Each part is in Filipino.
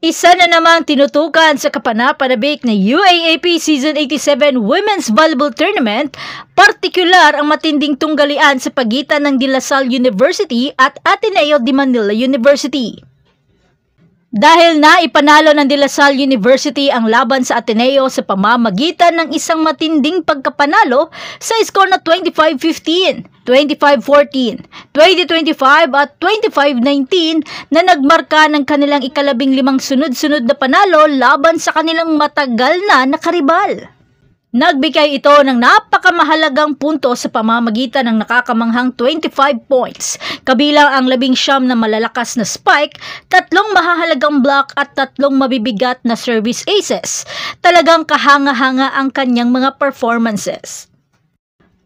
Isa na namang tinutukan sa kapanapanabik na UAAP Season 87 Women's Volleyball Tournament, partikular ang matinding tunggalian sa pagitan ng De La Salle University at Ateneo de Manila University. Dahil na ipanalo ng De La Salle University ang laban sa Ateneo sa pamamagitan ng isang matinding pagkapanalo sa score na 25-15, 25-14, 20-25 at 25-19 na nagmarka ng kanilang ika-15 sunod-sunod na panalo laban sa kanilang matagal na nakaribal. Nagbigay ito ng napakamahalagang punto sa pamamagitan ng nakakamanghang 25 points, kabilang ang 19 na malalakas na spike, 3 mahahalagang block at 3 mabibigat na service aces. Talagang kahanga-hanga ang kanyang mga performances.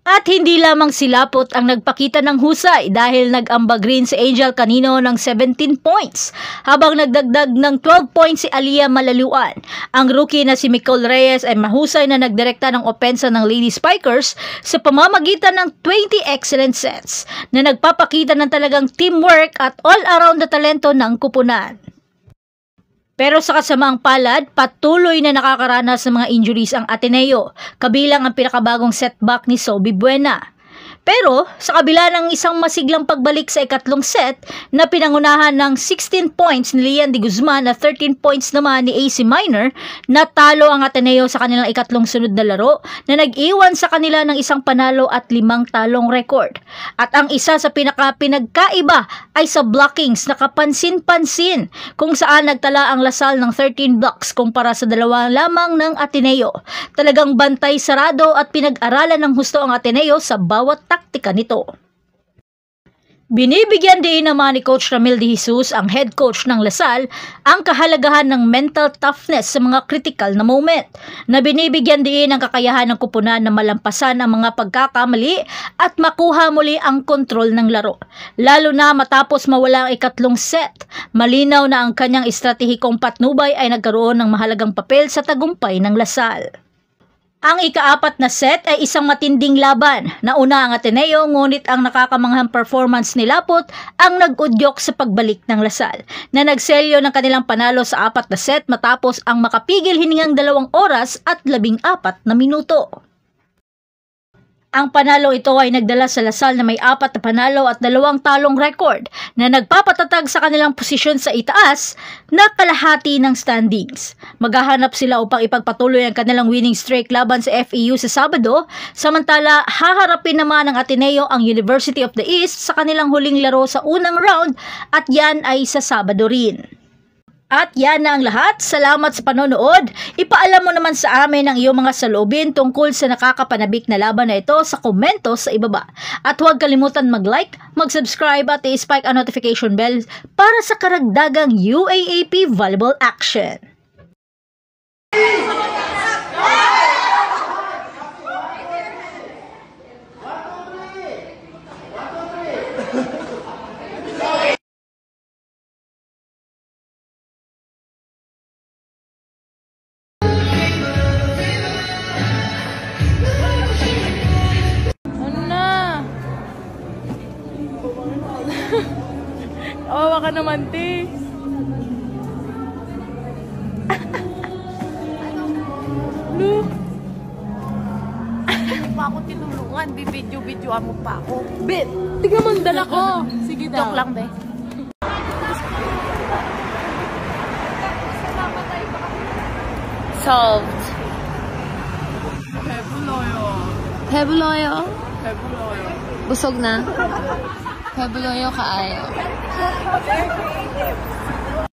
At hindi lamang si Lapot ang nagpakita ng husay dahil nag-ambag rin si Angel Canino ng 17 points, habang nagdagdag ng 12 points si Alia Malaluan. Ang rookie na si Micol Reyes ay mahusay na nagdirekta ng opensa ng Lady Spikers sa pamamagitan ng 20 excellent sets na nagpapakita ng talagang teamwork at all-around na talento ng kupunan. Pero sa kasamaang palad, patuloy na nakakaranas ng mga injuries ang Ateneo, kabilang ang pinakabagong setback ni Sobi Buena. Pero sa kabila ng isang masiglang pagbalik sa ikatlong set na pinangunahan ng 16 points ni Lian de Guzman at 13 points naman ni AC Minor, natalo ang Ateneo sa kanilang ikatlong sunod na laro na nag-iwan sa kanila ng isang panalo at 5 talong record. At ang isa sa pinagkaiba ay sa blockings na kapansin-pansin, kung saan nagtala ang La Salle ng 13 blocks kumpara sa 2 lamang ng Ateneo. Talagang bantay sarado at pinag-aralan ng husto ang Ateneo sa bawat taktika nito. Binibigyan din naman ni Coach Ramil de Jesus, ang head coach ng La Salle, ang kahalagahan ng mental toughness sa mga critical na moment, na binibigyan din ang kakayahan ng kupunan na malampasan ang mga pagkakamali at makuha muli ang kontrol ng laro. Lalo na matapos mawala ang ikatlong set, malinaw na ang kanyang estratehikong patnubay ay nagkaroon ng mahalagang papel sa tagumpay ng La Salle. Ang ika-4 na set ay isang matinding laban. Nauna ang Ateneo, ngunit ang nakakamanghang performance ni Lapot ang nag-udyok sa pagbalik ng La Salle, na nagselyo ng kanilang panalo sa 4 na set matapos ang makapigil hiningang 2 oras at 14 na minuto. Ang panalo ito ay nagdala sa La Salle na may 4 na panalo at 2 talong record na nagpapatatag sa kanilang posisyon sa itaas na kalahati ng standings. Maghahanap sila upang ipagpatuloy ang kanilang winning streak laban sa FEU sa Sabado, samantala haharapin naman ng Ateneo ang University of the East sa kanilang huling laro sa unang round, at yan ay sa Sabado rin. At yan na ang lahat. Salamat sa panonood. Ipaalam mo naman sa amin ang iyong mga saloobin tungkol sa nakakapanabik na laban na ito sa komento sa ibaba. At huwag kalimutan mag-like, mag-subscribe at i-spike ang notification bell para sa karagdagang UAAP volleyball action. Kawawa ka naman, te. Look. Hindi pa ako tinulungan. Bibidyo-videoan mo pa ako. Bet, tignan mo ang dala ko. Sige daw. Joke lang, be. Solved. Hebuloyo. Busog na. Hebuloyo kaayo.